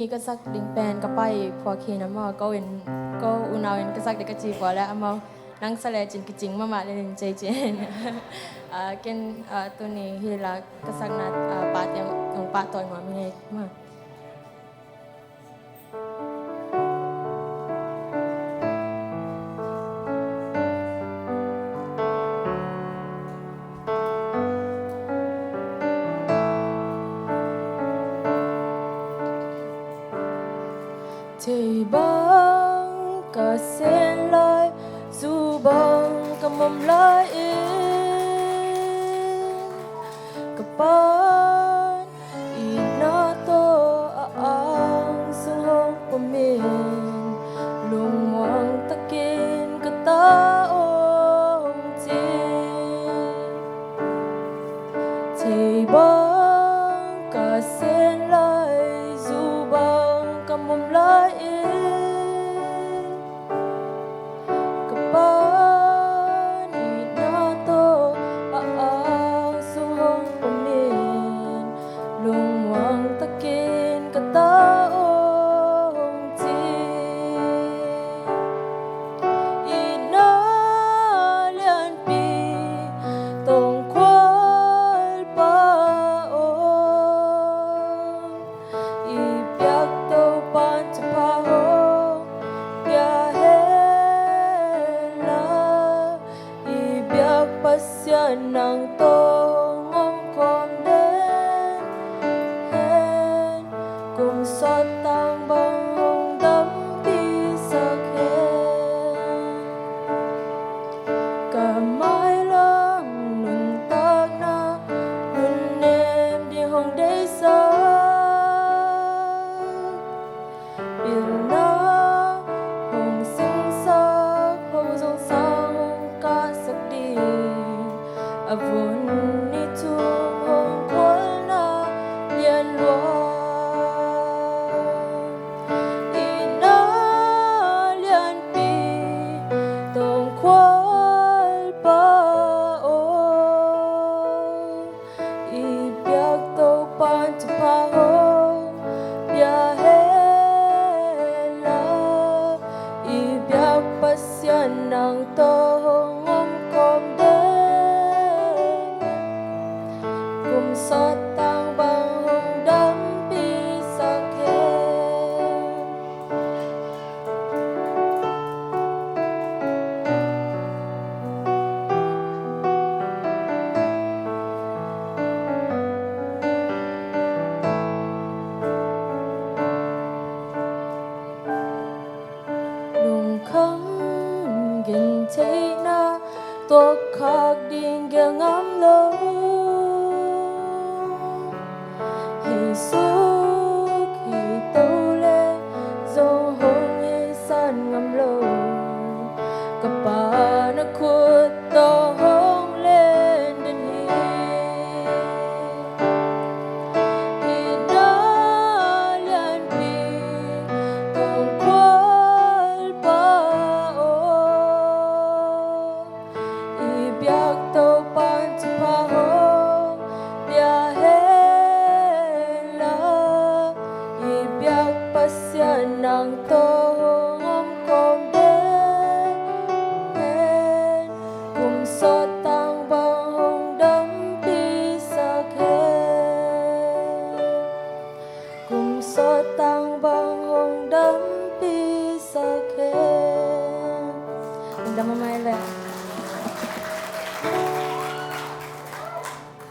Kasak ding pen kapai phwa khin ama ko in ko unaw in kasak de kachi kwa la ama nang sale chin kiching mama le nin chei chen ken tu ni hila kasak na pa yang pa toy ma nge ma Thầy băng cả sen lai dù băng cả mầm lai cả ban ina to ang sung hong pamin lung wang takin ka taong tin thầy băng cả sen lai dù băng cả mầm lai nang to ngom kom đến hen cùng xót tang băng hồng đắm đi sắc hen cả mái lắm nun tak na nun em đi hồng đế sa biển na hồng sinh sắc hồng dòng sao hồng ca sắc đi vốn ni tu hồng quân na liên loan ina liên pi tông qual pa o I biak to pan to pa ho ya hela I biak pasyan nang to ngom kom xót tang băng hồng đắm bi sắc hen lung khăm gin thấy na tua khạc điên gel ngắm lâu Suk hi tâu le dong hong e san ngam lo kapa na khut to hong lên den hi da lian pi tong kwal pa o I biak to pan to pa ho bia pasyan nang to ngom kom đến cùng xót tang băng hồng đắm đi sắc hen cùng xót tang băng hồng đắm đi sắc hen